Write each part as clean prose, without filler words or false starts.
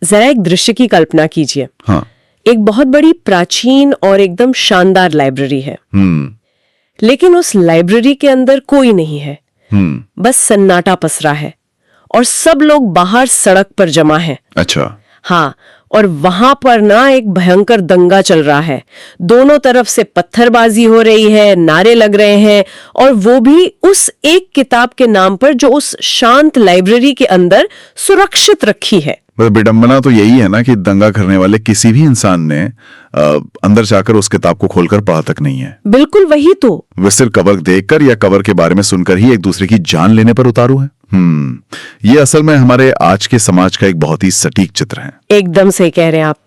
जरा एक दृश्य की कल्पना कीजिए। हाँ। एक बहुत बड़ी प्राचीन और एकदम शानदार लाइब्रेरी है, लेकिन उस लाइब्रेरी के अंदर कोई नहीं है। बस सन्नाटा पसरा है और सब लोग बाहर सड़क पर जमा हैं। अच्छा। हाँ, और वहां पर ना एक भयंकर दंगा चल रहा है। दोनों तरफ से पत्थरबाजी हो रही है, नारे लग रहे हैं, और वो भी उस एक किताब के नाम पर जो उस शांत लाइब्रेरी के अंदर सुरक्षित रखी है। विडंबना तो यही है ना कि दंगा करने वाले किसी भी इंसान ने अंदर जाकर उस किताब को खोलकर पढ़ा तक नहीं है। बिल्कुल वही तो। वे सिर्फ कवर देखकर या कवर के बारे में सुनकर ही एक दूसरे की जान लेने पर उतारू है। ये असल में हमारे आज के समाज का एक बहुत ही सटीक चित्र है। एकदम सही कह रहे हैं आप।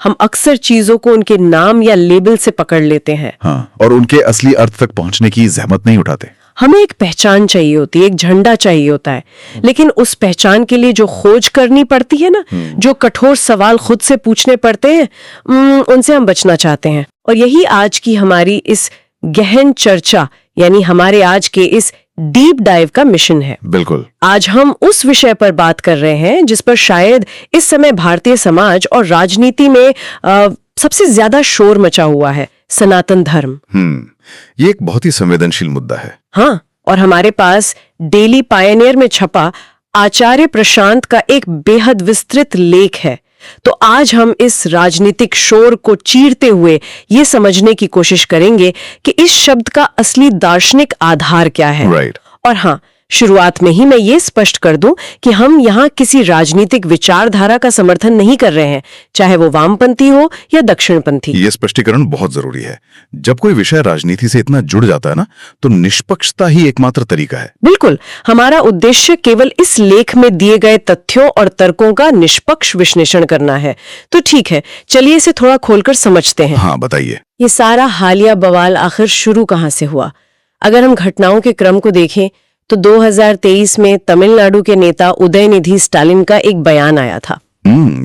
हम अक्सर चीजों को उनके नाम या लेबल से पकड़ लेते हैं। हाँ, और उनके असली अर्थ तक पहुंचने की जहमत नहीं उठाते। हमें एक पहचान चाहिए होती है, एक झंडा चाहिए होता है, लेकिन उस पहचान के लिए जो खोज करनी पड़ती है ना, जो कठोर सवाल खुद से पूछने पड़ते हैं, उनसे हम बचना चाहते हैं। और यही आज की हमारी इस गहन चर्चा, यानी हमारे आज के इस डीप डाइव का मिशन है। बिल्कुल। आज हम उस विषय पर बात कर रहे हैं जिस पर शायद इस समय भारतीय समाज और राजनीति में सबसे ज्यादा शोर मचा हुआ है, सनातन धर्म। ये एक बहुत ही संवेदनशील मुद्दा है। हाँ, और हमारे पास डेली पायनियर में छपा आचार्य प्रशांत का एक बेहद विस्तृत लेख है। तो आज हम इस राजनीतिक शोर को चीरते हुए ये समझने की कोशिश करेंगे कि इस शब्द का असली दार्शनिक आधार क्या है। Right. और हाँ, शुरुआत में ही मैं ये स्पष्ट कर दूं कि हम यहाँ किसी राजनीतिक विचारधारा का समर्थन नहीं कर रहे हैं, चाहे वो वामपंथी हो या दक्षिणपंथी। ये स्पष्टीकरण बहुत जरूरी है। जब कोई विषय राजनीति से इतना जुड़ जाता है ना, तो निष्पक्षता ही एकमात्र तरीका है। बिल्कुल। हमारा उद्देश्य केवल इस लेख में दिए गए तथ्यों और तर्कों का निष्पक्ष विश्लेषण करना है। तो ठीक है, चलिए इसे थोड़ा खोलकर समझते हैं। हाँ, बताइए। ये सारा हालिया बवाल आखिर शुरू कहाँ से हुआ? अगर हम घटनाओं के क्रम को देखें तो 2023 में तमिलनाडु के नेता उदयनिधि स्टालिन का एक बयान आया था।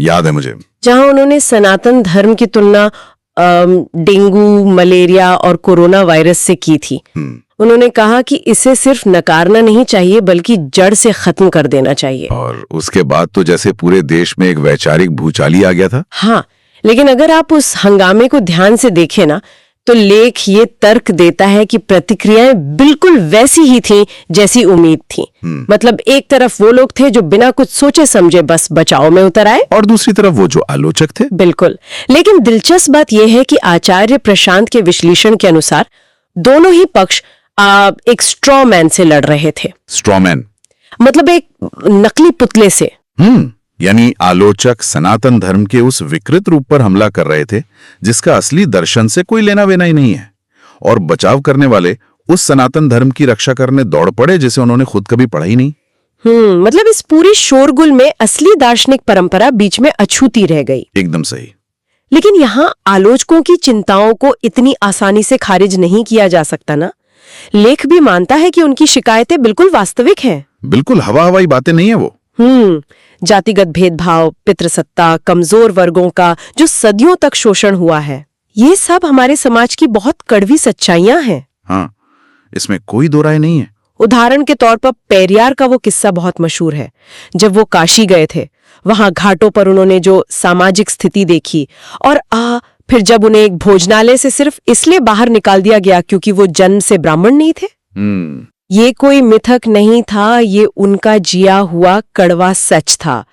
याद है मुझे। जहां उन्होंने सनातन धर्म की तुलना डेंगू, मलेरिया और कोरोना वायरस से की थी। उन्होंने कहा कि इसे सिर्फ नकारना नहीं चाहिए बल्कि जड़ से खत्म कर देना चाहिए। और उसके बाद तो जैसे पूरे देश में एक वैचारिक भूचाल ही आ गया था। हाँ, लेकिन अगर आप उस हंगामे को ध्यान से देखें ना, तो लेख ये तर्क देता है कि प्रतिक्रियाएं बिल्कुल वैसी ही थीं जैसी उम्मीद थी। मतलब एक तरफ वो लोग थे जो बिना कुछ सोचे समझे बस बचाव में उतर आए, और दूसरी तरफ वो जो आलोचक थे। बिल्कुल। लेकिन दिलचस्प बात यह है कि आचार्य प्रशांत के विश्लेषण के अनुसार दोनों ही पक्ष एक स्ट्रॉ मैन से लड़ रहे थे। स्ट्रॉ मैन मतलब एक नकली पुतले से। यानी आलोचक सनातन धर्म के उस विकृत रूप पर हमला कर रहे थे जिसका असली दर्शन से कोई लेना देना ही नहीं है, और बचाव करने वाले उस सनातन धर्म की रक्षा करने दौड़ पड़े जिसे उन्होंने खुद कभी पढ़ा ही नहीं। मतलब इस पूरी शोरगुल में असली दार्शनिक परंपरा बीच में अछूती रह गई। एकदम सही। लेकिन यहाँ आलोचकों की चिंताओं को इतनी आसानी से खारिज नहीं किया जा सकता ना। लेख भी मानता है कि उनकी शिकायतें बिल्कुल वास्तविक हैं। बिल्कुल हवा हवाई बातें नहीं है वो। जातिगत भेदभाव, पितृसत्ता, कमजोर वर्गों का जो सदियों तक शोषण हुआ है, ये सब हमारे समाज की बहुत कड़वी सच्चाइयां हैं। हाँ, इसमें कोई दो राय नहीं है। उदाहरण के तौर पर पेरियार का वो किस्सा बहुत मशहूर है। जब वो काशी गए थे, वहां घाटों पर उन्होंने जो सामाजिक स्थिति देखी, और फिर जब उन्हें एक भोजनालय से सिर्फ इसलिए बाहर निकाल दिया गया क्योंकि वो जन्म से ब्राह्मण नहीं थे। ये कोई मिथक नहीं था, ये उनका जिया हुआ कड़वा सच था।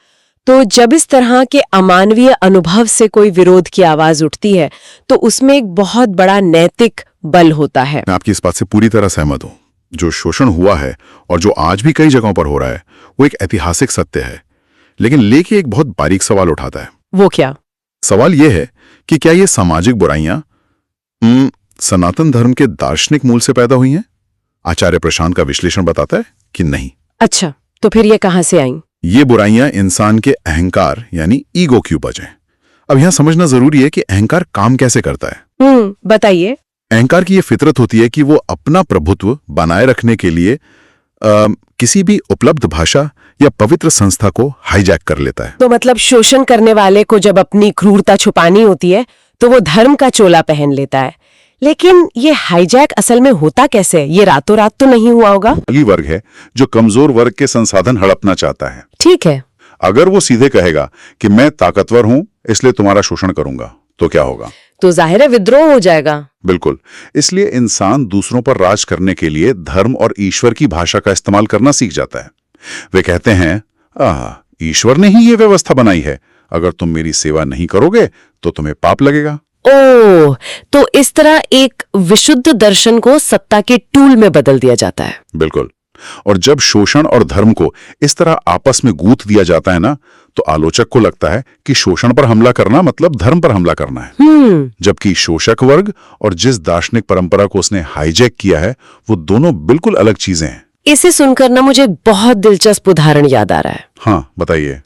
तो जब इस तरह के अमानवीय अनुभव से कोई विरोध की आवाज उठती है तो उसमें एक बहुत बड़ा नैतिक बल होता है। मैं आपकी इस बात से पूरी तरह सहमत हूँ। जो शोषण हुआ है और जो आज भी कई जगहों पर हो रहा है वो एक ऐतिहासिक सत्य है, लेकिन लेके एक बहुत बारीक सवाल उठाता है। वो क्या? सवाल ये है कि क्या ये सामाजिक बुराइयां सनातन धर्म के दार्शनिक मूल से पैदा हुई हैं? आचार्य प्रशांत का विश्लेषण बताता है कि नहीं। अच्छा, तो फिर ये कहां से आई? ये बुराइयां इंसान के अहंकार यानी ईगो की उपज हैं। अब यहां समझना जरूरी है कि अहंकार काम कैसे करता है। बताइए। अहंकार की ये फितरत होती है कि वो अपना प्रभुत्व बनाए रखने के लिए किसी भी उपलब्ध भाषा या पवित्र संस्था को हाईजैक कर लेता है। तो मतलब शोषण करने वाले को जब अपनी क्रूरता छुपानी होती है तो वो धर्म का चोला पहन लेता है। लेकिन ये हाईजैक असल में होता कैसे? ये रातों रात तो नहीं हुआ होगा। वर्ग है जो कमजोर वर्ग के संसाधन हड़पना चाहता है। ठीक है। अगर वो सीधे कहेगा कि मैं ताकतवर हूं इसलिए तुम्हारा शोषण करूंगा, तो क्या होगा? तो जाहिर है विद्रोह हो जाएगा। बिल्कुल। इसलिए इंसान दूसरों पर राज करने के लिए धर्म और ईश्वर की भाषा का इस्तेमाल करना सीख जाता है। वे कहते हैं, ईश्वर ने ही ये व्यवस्था बनाई है, अगर तुम मेरी सेवा नहीं करोगे तो तुम्हें पाप लगेगा। ओह, तो इस तरह एक विशुद्ध दर्शन को सत्ता के टूल में बदल दिया जाता है। बिल्कुल। और जब शोषण और धर्म को इस तरह आपस में गूंथ दिया जाता है ना, तो आलोचक को लगता है कि शोषण पर हमला करना मतलब धर्म पर हमला करना है। जबकि शोषक वर्ग और जिस दार्शनिक परंपरा को उसने हाईजैक किया है, वो दोनों बिल्कुल अलग चीजें हैं। इसे सुनकर ना मुझे एक बहुत दिलचस्प उदाहरण याद आ रहा है। हाँ, बताइए।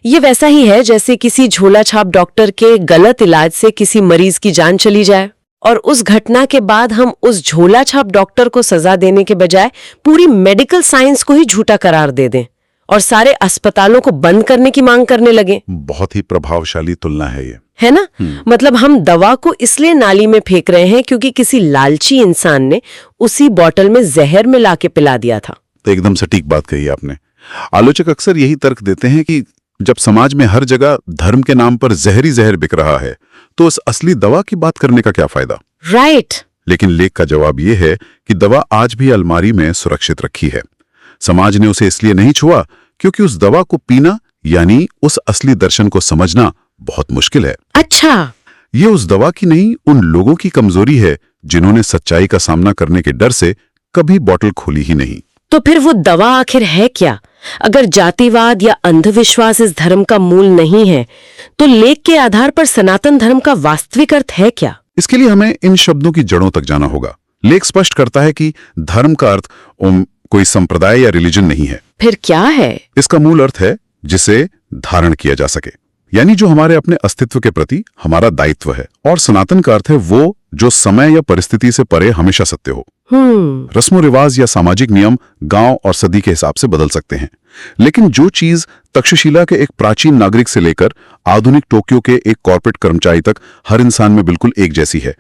ये वैसा ही है जैसे किसी झोला छाप डॉक्टर के गलत इलाज से किसी मरीज की जान चली जाए और उस घटना के बाद हम उस झोला छाप डॉक्टर को सजा देने के बजाय पूरी मेडिकल साइंस को ही झूठा करार दे दें और सारे अस्पतालों को बंद करने की मांग करने लगे। बहुत ही प्रभावशाली तुलना है ये, है ना? मतलब हम दवा को इसलिए नाली में फेंक रहे हैं क्योंकि किसी लालची इंसान ने उसी बॉटल में जहर मिला के पिला दिया था। तो एकदम सटीक बात कही आपने। आलोचक अक्सर यही तर्क देते हैं कि जब समाज में हर जगह धर्म के नाम पर जहरी जहर बिक रहा है, तो उस असली दवा की बात करने का क्या फायदा? राइट। लेकिन लेख का जवाब यह है कि दवा आज भी अलमारी में सुरक्षित रखी है। समाज ने उसे इसलिए नहीं छुआ क्योंकि उस दवा को पीना यानी उस असली दर्शन को समझना बहुत मुश्किल है। अच्छा, ये उस दवा की नहीं, उन लोगों की कमजोरी है जिन्होंने सच्चाई का सामना करने के डर से कभी बॉटल खोली ही नहीं। तो फिर वो दवा आखिर है क्या? अगर जातिवाद या अंधविश्वास इस धर्म का मूल नहीं है, तो लेख के आधार पर सनातन धर्म का वास्तविक अर्थ है क्या? इसके लिए हमें इन शब्दों की जड़ों तक जाना होगा। लेख स्पष्ट करता है कि धर्म का अर्थ कोई संप्रदाय या रिलीजन नहीं है। फिर क्या है? इसका मूल अर्थ है जिसे धारण किया जा सके, यानी जो हमारे अपने अस्तित्व के प्रति हमारा दायित्व है। और सनातन का अर्थ है वो जो समय या परिस्थिति से परे हमेशा सत्य हो। रस्मों रिवाज या सामाजिक नियम गांव और सदी के हिसाब से बदल सकते हैं, लेकिन जो चीज तक्षशिला के एक प्राचीन नागरिक से लेकर आधुनिक टोक्यो के एक कॉर्पोरेट कर्मचारी तक हर इंसान में बिल्कुल एक जैसी है,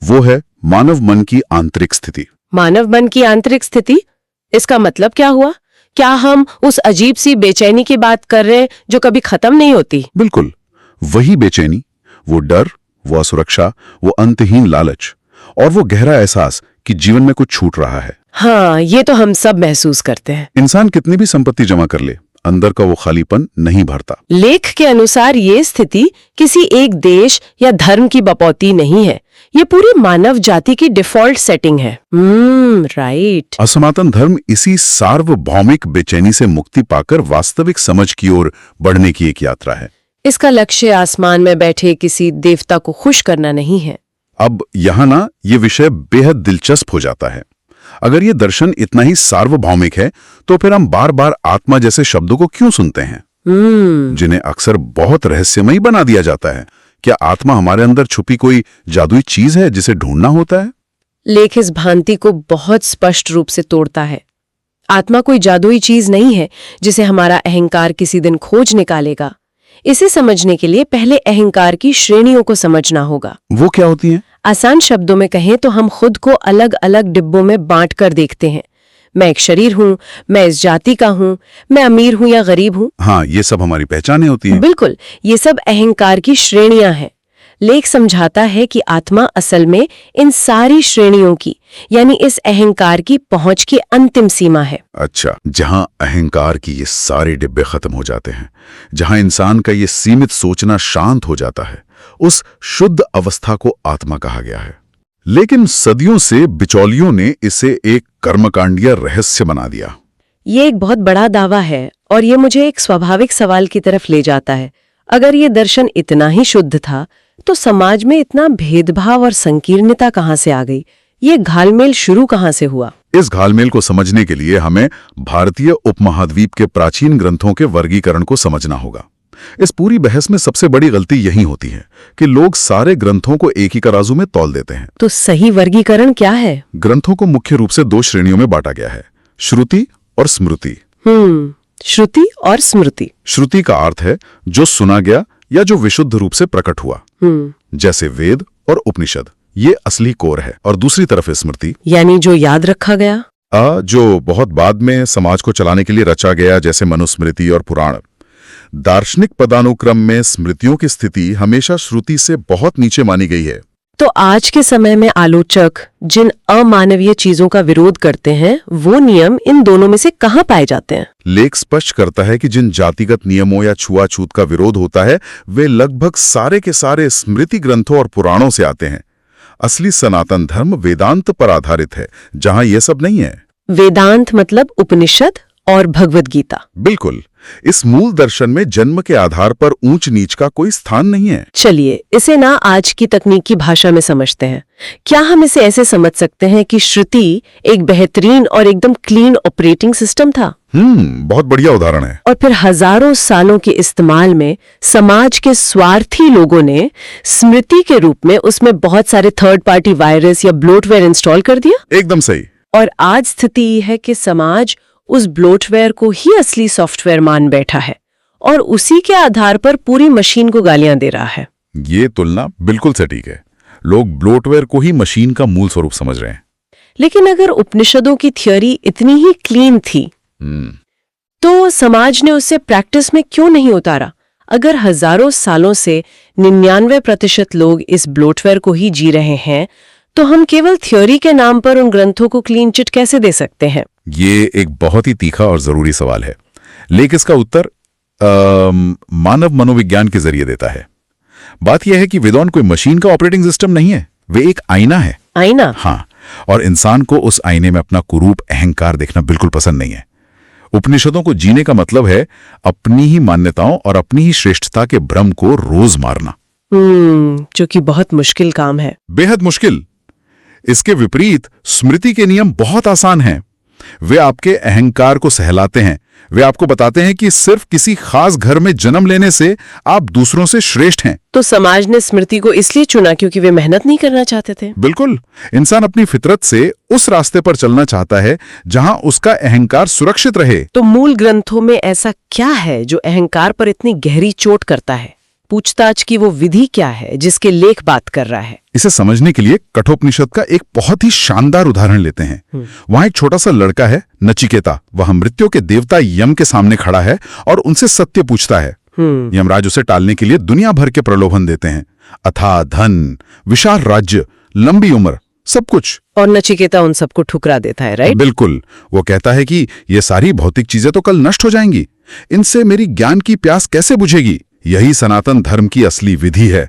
वो है मानव मन की आंतरिक स्थिति। मानव मन की आंतरिक स्थिति? इसका मतलब क्या हुआ? क्या हम उस अजीब सी बेचैनी की बात कर रहे हैं जो कभी खत्म नहीं होती? बिल्कुल वही बेचैनी, वो डर, वो असुरक्षा, वो अंतहीन लालच और वो गहरा एहसास कि जीवन में कुछ छूट रहा है। हाँ, ये तो हम सब महसूस करते हैं। इंसान कितनी भी संपत्ति जमा कर ले, अंदर का वो खालीपन नहीं भरता। लेख के अनुसार ये स्थिति किसी एक देश या धर्म की बपौती नहीं है, ये पूरी मानव जाति की डिफॉल्ट सेटिंग है। राइट। असनातन धर्म इसी सार्वभौमिक बेचैनी से मुक्ति पाकर वास्तविक समझ की ओर बढ़ने की एक यात्रा है। इसका लक्ष्य आसमान में बैठे किसी देवता को खुश करना नहीं है। अब यहाँ ना ये विषय बेहद दिलचस्प हो जाता है। अगर ये दर्शन इतना ही सार्वभौमिक है, तो फिर हम बार बार आत्मा जैसे शब्दों को क्यों सुनते हैं, जिन्हें अक्सर बहुत रहस्यमयी बना दिया जाता है? क्या आत्मा हमारे अंदर छुपी कोई जादुई चीज है जिसे ढूंढना होता है? लेख इस भ्रांति को बहुत स्पष्ट रूप से तोड़ता है। आत्मा कोई जादुई चीज नहीं है जिसे हमारा अहंकार किसी दिन खोज निकालेगा। इसे समझने के लिए पहले अहंकार की श्रेणियों को समझना होगा। वो क्या होती हैं? आसान शब्दों में कहें तो हम खुद को अलग अलग डिब्बों में बांटकर देखते हैं। मैं एक शरीर हूँ, मैं इस जाति का हूँ, मैं अमीर हूँ या गरीब हूँ। हाँ, ये सब हमारी पहचानें होती हैं। बिल्कुल, ये सब अहंकार की श्रेणियां हैं। लेख समझाता है कि आत्मा असल में इन सारी श्रेणियों की यानी इस अहंकार की पहुंच की अंतिम सीमा है। अच्छा, जहां अहंकार की ये सारे डिब्बे खत्म हो जाते हैं, जहां इंसान का ये सीमित सोचना शांत हो जाता है, उस शुद्ध अवस्था को आत्मा कहा गया है। लेकिन सदियों से बिचौलियों ने इसे एक कर्मकांडीय रहस्य बना दिया। ये एक बहुत बड़ा दावा है और ये मुझे एक स्वाभाविक सवाल की तरफ ले जाता है। अगर ये दर्शन इतना ही शुद्ध था, तो समाज में इतना भेदभाव और संकीर्णता कहाँ से आ गई? ये घालमेल शुरू कहाँ से हुआ? इस घालमेल को समझने के लिए हमें भारतीय उपमहाद्वीप के प्राचीन ग्रंथों के वर्गीकरण को समझना होगा। इस पूरी बहस में सबसे बड़ी गलती यही होती है कि लोग सारे ग्रंथों को एक ही तराजू में तौल देते हैं। तो सही वर्गीकरण क्या है? ग्रंथों को मुख्य रूप से दो श्रेणियों में बांटा गया है, श्रुति और स्मृति। श्रुति और स्मृति। श्रुति का अर्थ है जो सुना गया या जो विशुद्ध रूप से प्रकट हुआ, जैसे वेद और उपनिषद, ये असली कोर है। और दूसरी तरफ स्मृति, यानी जो याद रखा गया। जो बहुत बाद में समाज को चलाने के लिए रचा गया, जैसे मनुस्मृति और पुराण। दार्शनिक पदानुक्रम में स्मृतियों की स्थिति हमेशा श्रुति से बहुत नीचे मानी गई है। तो आज के समय में आलोचक जिन अमानवीय चीजों का विरोध करते हैं, वो नियम इन दोनों में से कहाँ पाए जाते हैं? लेख स्पष्ट करता है कि जिन जातिगत नियमों या छुआछूत का विरोध होता है, वे लगभग सारे के सारे स्मृति ग्रंथों और पुराणों से आते हैं। असली सनातन धर्म वेदांत पर आधारित है, जहां यह सब नहीं है। वेदांत मतलब उपनिषद और भगवद गीता। बिल्कुल। इस मूल दर्शन में जन्म के आधार पर ऊंच नीच का कोई स्थान नहीं है। चलिए इसे ना आज की तकनीकी भाषा में समझते हैं। क्या हम इसे ऐसे समझ सकते हैं कि श्रुति एक बेहतरीन और एकदम क्लीन ऑपरेटिंग सिस्टम था? बहुत बढ़िया उदाहरण है। और फिर हजारों सालों के इस्तेमाल में समाज के स्वार्थी लोगों ने स्मृति के रूप में उसमें बहुत सारे थर्ड पार्टी वायरस या ब्लोटवेयर इंस्टॉल कर दिया। एकदम सही। और आज स्थिति ये है कि समाज उस ब्लोटवेयर को ही असली सॉफ्टवेयर मान बैठा है और उसी के आधार पर पूरी मशीन को गालियां दे रहा है। ये तुलना बिल्कुल सटीक है। लोग ब्लोटवेयर को ही मशीन का मूल स्वरूप समझ रहे हैं। लेकिन अगर उपनिषदों की थ्योरी इतनी ही क्लीन थी, तो समाज ने उसे प्रैक्टिस में क्यों नहीं उतारा? अगर हजारों सालों से 99% लोग इस ब्लोटवेयर को ही जी रहे हैं, तो हम केवल थ्योरी के नाम पर उन ग्रंथों को क्लीन चिट कैसे दे सकते हैं? ये एक बहुत ही तीखा और जरूरी सवाल है, लेकिन इसका उत्तर मानव मनोविज्ञान के जरिए देता है। बात यह है कि वेदांत कोई मशीन का ऑपरेटिंग सिस्टम नहीं है, वे एक आईना है। आईना? हाँ, और इंसान को उस आईने में अपना कुरूप अहंकार देखना बिल्कुल पसंद नहीं है। उपनिषदों को जीने का मतलब है अपनी ही मान्यताओं और अपनी ही श्रेष्ठता के भ्रम को रोज मारना। जो कि बहुत मुश्किल काम है। बेहद मुश्किल। इसके विपरीत स्मृति के नियम बहुत आसान हैं। वे आपके अहंकार को सहलाते हैं। वे आपको बताते हैं कि सिर्फ किसी खास घर में जन्म लेने से आप दूसरों से श्रेष्ठ हैं। तो समाज ने स्मृति को इसलिए चुना क्योंकि वे मेहनत नहीं करना चाहते थे। बिल्कुल। इंसान अपनी फितरत से उस रास्ते पर चलना चाहता है जहां उसका अहंकार सुरक्षित रहे। तो मूल ग्रंथों में ऐसा क्या है जो अहंकार पर इतनी गहरी चोट करता है? पूछताछ की वो विधि क्या है जिसके लेख बात कर रहा है? इसे समझने के लिए कठोपनिषद का एक बहुत ही शानदार उदाहरण लेते हैं। वहां एक छोटा सा लड़का है, नचिकेता। वह मृत्यु के देवता यम के सामने खड़ा है और उनसे सत्य पूछता है। यमराज उसे टालने के लिए दुनिया भर के प्रलोभन देते हैं, अथाह धन, विशाल राज्य, लंबी उम्र, सब कुछ। और नचिकेता उन सबको ठुकरा देता है, राइट? बिल्कुल। वो कहता है कि ये सारी भौतिक चीजें तो कल नष्ट हो जाएंगी, इनसे मेरी ज्ञान की प्यास कैसे बुझेगी? यही सनातन धर्म की असली विधि है।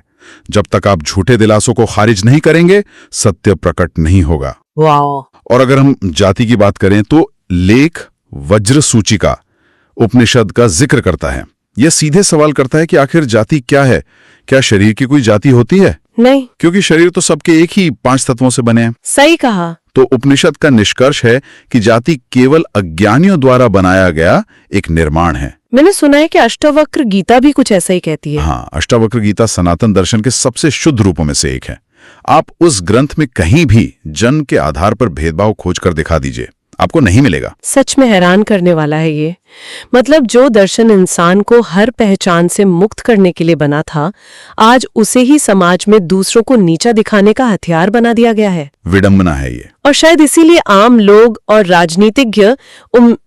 जब तक आप झूठे दिलासों को खारिज नहीं करेंगे, सत्य प्रकट नहीं होगा। वाह। और अगर हम जाति की बात करें तो लेख वज्र सूचिका उपनिषद का जिक्र करता है। यह सीधे सवाल करता है कि आखिर जाति क्या है? क्या शरीर की कोई जाति होती है? नहीं, क्योंकि शरीर तो सबके एक ही 5 तत्वों से बने हैं। सही कहा। तो उपनिषद का निष्कर्ष है कि जाति केवल अज्ञानियों द्वारा बनाया गया एक निर्माण है। मैंने सुना है कि अष्टावक्र गीता भी कुछ ऐसा ही कहती है। हाँ, अष्टावक्र गीता सनातन दर्शन के सबसे शुद्ध रूपों में से एक है। आप उस ग्रंथ में कहीं भी जन्म के आधार पर भेदभाव खोज कर दिखा दीजिए, आपको नहीं मिलेगा। सच में हैरान करने वाला है ये। मतलब जो दर्शन इंसान को हर पहचान से मुक्त करने के लिए बना था, आज उसे ही समाज में दूसरों को नीचा दिखाने का हथियार बना दिया गया है। विडंबना है ये। और शायद इसीलिए आम लोग और राजनीतिज्ञ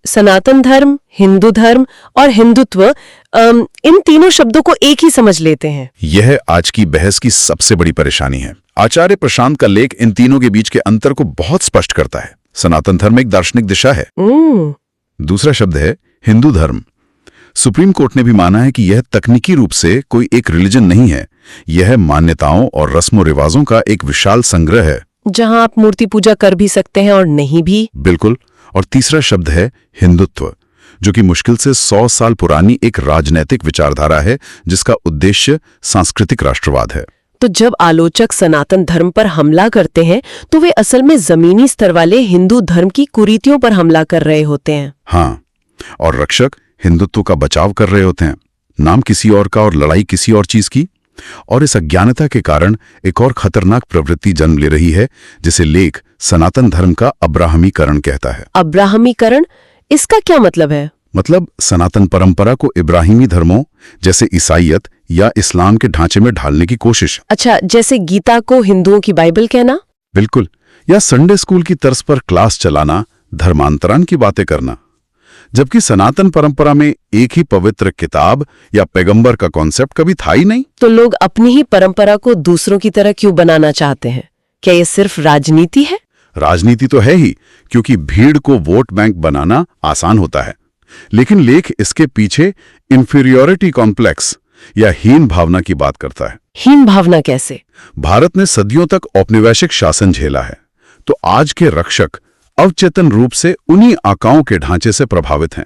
सनातन धर्म, हिंदू धर्म और हिंदुत्व इन तीनों शब्दों को एक ही समझ लेते हैं। यह आज की बहस की सबसे बड़ी परेशानी है। आचार्य प्रशांत का लेख इन तीनों के बीच के अंतर को बहुत स्पष्ट करता है। सनातन धर्म एक दार्शनिक दिशा है। दूसरा शब्द है हिंदू धर्म। सुप्रीम कोर्ट ने भी माना है कि यह तकनीकी रूप से कोई एक रिलीजन नहीं है, यह मान्यताओं और रस्मों रिवाजों का एक विशाल संग्रह है, जहां आप मूर्ति पूजा कर भी सकते हैं और नहीं भी। बिल्कुल। और तीसरा शब्द है हिंदुत्व, जो कि मुश्किल से 100 साल पुरानी एक राजनैतिक विचारधारा है जिसका उद्देश्य सांस्कृतिक राष्ट्रवाद है। तो जब आलोचक सनातन धर्म पर हमला करते हैं, तो वे असल में जमीनी स्तर वाले हिंदू धर्म की कुरीतियों पर हमला कर रहे होते हैं। हाँ, और रक्षक हिंदुत्व का बचाव कर रहे होते हैं, नाम किसी और का और लड़ाई किसी और चीज की। और इस अज्ञानता के कारण एक और खतरनाक प्रवृत्ति जन्म ले रही है, जिसे लेख सनातन धर्म का अब्राहमीकरण कहता है। अब्राहमीकरण, इसका क्या मतलब है? मतलब सनातन परंपरा को इब्राहिमी धर्मों जैसे ईसाईयत या इस्लाम के ढांचे में ढालने की कोशिश। अच्छा, जैसे गीता को हिंदुओं की बाइबल कहना? बिल्कुल। या संडे स्कूल की तर्ज पर क्लास चलाना, धर्मांतरण की बातें करना, जबकि सनातन परंपरा में एक ही पवित्र किताब या पैगंबर का कॉन्सेप्ट कभी था ही नहीं। तो लोग अपनी ही परंपरा को दूसरों की तरह क्यों बनाना चाहते हैं? क्या ये सिर्फ राजनीति है? राजनीति तो है ही, क्योंकि भीड़ को वोट बैंक बनाना आसान होता है, लेकिन लेख इसके पीछे इंफीरियोरिटी कॉम्प्लेक्स या हीन भावना की बात करता है। हीन भावना कैसे? भारत ने सदियों तक औपनिवेशिक शासन झेला है, तो आज के रक्षक अवचेतन रूप से उन्हीं आकाओं के ढांचे से प्रभावित हैं।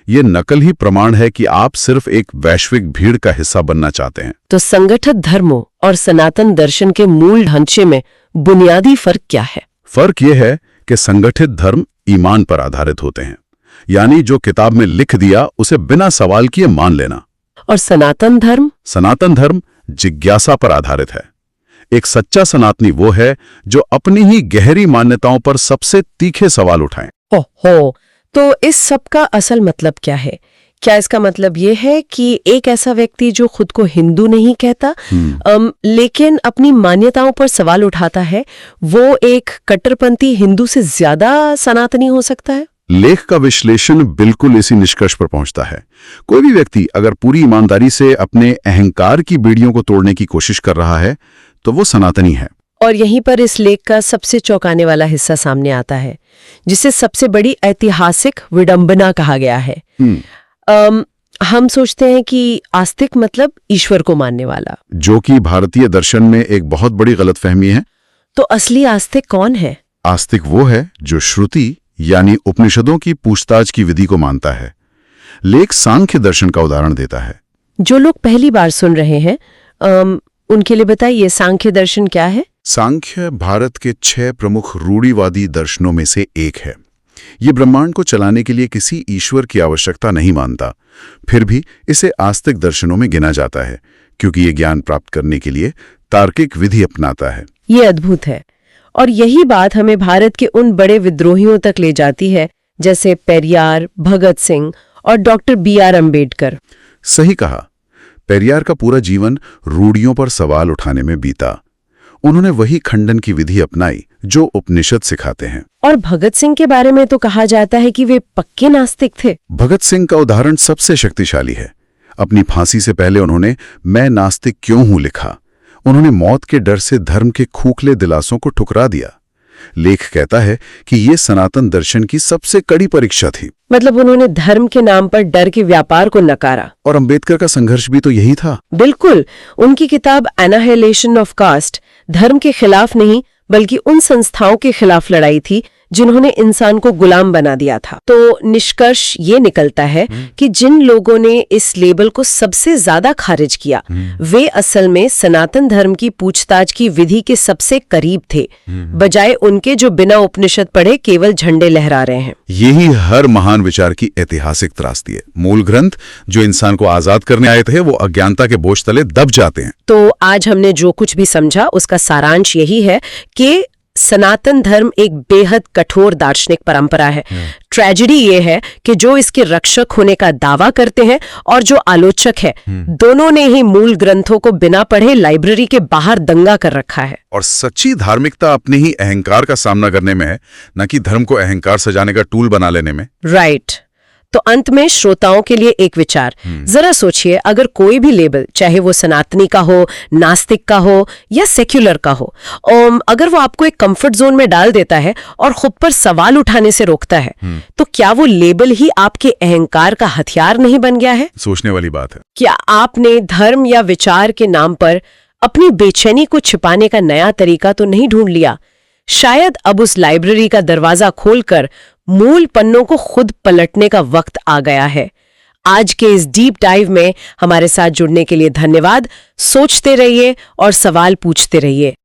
ये नकल ही प्रमाण है कि आप सिर्फ एक वैश्विक भीड़ का हिस्सा बनना चाहते हैं। तो संगठित धर्मों और सनातन दर्शन के मूल ढांचे में बुनियादी फर्क क्या है? फर्क यह है कि संगठित धर्म ईमान पर आधारित होते हैं, यानी जो किताब में लिख दिया उसे बिना सवाल किए मान लेना। और सनातन धर्म? सनातन धर्म जिज्ञासा पर आधारित है। एक सच्चा सनातनी वो है जो अपनी ही गहरी मान्यताओं पर सबसे तीखे सवाल उठाए। ओहो, तो इस सब का असल मतलब क्या है? क्या इसका मतलब ये है कि एक ऐसा व्यक्ति जो खुद को हिंदू नहीं कहता लेकिन अपनी मान्यताओं पर सवाल उठाता है, वो एक कट्टरपंथी हिंदू से ज्यादा सनातनी हो सकता है? लेख का विश्लेषण बिल्कुल इसी निष्कर्ष पर पहुंचता है। कोई भी व्यक्ति अगर पूरी ईमानदारी से अपने अहंकार की बेड़ियों को तोड़ने की कोशिश कर रहा है तो वो सनातनी है। और यहीं पर इस लेख का सबसे चौंकाने वाला हिस्सा सामने आता है, जिसे सबसे बड़ी ऐतिहासिक विडंबना कहा गया है। हम सोचते हैं कि आस्तिक मतलब ईश्वर को मानने वाला, जो कि भारतीय दर्शन में एक बहुत बड़ी गलतफहमी है। तो असली आस्तिक कौन है? आस्तिक वो है जो श्रुति यानी उपनिषदों की पूछताछ की विधि को मानता है। लेख सांख्य दर्शन का उदाहरण देता है। जो लोग पहली बार सुन रहे हैं उनके लिए बताइए, सांख्य दर्शन क्या है? सांख्य भारत के 6 प्रमुख रूढ़िवादी दर्शनों में से एक है। ये ब्रह्मांड को चलाने के लिए किसी ईश्वर की आवश्यकता नहीं मानता, फिर भी इसे आस्तिक दर्शनों में गिना जाता है क्योंकि ये ज्ञान प्राप्त करने के लिए तार्किक विधि अपनाता है। ये अद्भुत है, और यही बात हमें भारत के उन बड़े विद्रोहियों तक ले जाती है जैसे पेरियार, भगत सिंह और डॉक्टर B.R. अम्बेडकर। सही कहा। पेरियार का पूरा जीवन रूढ़ियों पर सवाल उठाने में बीता। उन्होंने वही खंडन की विधि अपनाई जो उपनिषद सिखाते हैं। और भगत सिंह के बारे में तो कहा जाता है कि वे पक्के नास्तिक थे। भगत सिंह का उदाहरण सबसे शक्तिशाली है। अपनी फांसी से पहले उन्होंने मैं नास्तिक क्यों हूं लिखा। उन्होंने मौत के डर से धर्म के खूखले दिलासों को ठुकरा दिया। लेख कहता है कि ये सनातन दर्शन की सबसे कड़ी परीक्षा थी। मतलब उन्होंने धर्म के नाम पर डर के व्यापार को नकारा। और अंबेडकर का संघर्ष भी तो यही था। बिल्कुल, उनकी किताब एनाहिलेशन ऑफ कास्ट धर्म के खिलाफ नहीं बल्कि उन संस्थाओं के खिलाफ लड़ाई थी जिन्होंने इंसान को गुलाम बना दिया था। तो निष्कर्ष ये निकलता है कि जिन लोगों ने इस लेबल को सबसे ज्यादा खारिज किया वे असल में सनातन धर्म की पूछताछ की विधि के सबसे करीब थे, बजाय उनके जो बिना उपनिषद पढ़े केवल झंडे लहरा रहे हैं। यही हर महान विचार की ऐतिहासिक त्रासदी है। मूल ग्रंथ जो इंसान को आजाद करने आए थे वो अज्ञानता के बोझ तले दब जाते हैं। तो आज हमने जो कुछ भी समझा उसका सारांश यही है कि सनातन धर्म एक बेहद कठोर दार्शनिक परंपरा है। ट्रेजेडी ये है कि जो इसके रक्षक होने का दावा करते हैं और जो आलोचक है, दोनों ने ही मूल ग्रंथों को बिना पढ़े लाइब्रेरी के बाहर दंगा कर रखा है। और सच्ची धार्मिकता अपने ही अहंकार का सामना करने में है, न कि धर्म को अहंकार सजाने का टूल बना लेने में। राइट। तो अंत में श्रोताओं के लिए एक विचार, जरा सोचिए, अगर कोई भी लेबल, चाहे वो सनातनी का हो, नास्तिक का हो या सेक्युलर का हो, अगर वो आपको एक कंफर्ट जोन में डाल देता है और खुद पर सवाल उठाने से रोकता है, तो क्या वो लेबल ही आपके अहंकार का हथियार नहीं बन गया है? सोचने वाली बात है। क्या आपने धर्म या विचार के नाम पर अपनी बेचैनी को छिपाने का नया तरीका तो नहीं ढूंढ लिया? शायद अब उस लाइब्रेरी का दरवाजा खोलकर मूल पन्नों को खुद पलटने का वक्त आ गया है। आज के इस डीप डाइव में हमारे साथ जुड़ने के लिए धन्यवाद। सोचते रहिए और सवाल पूछते रहिए।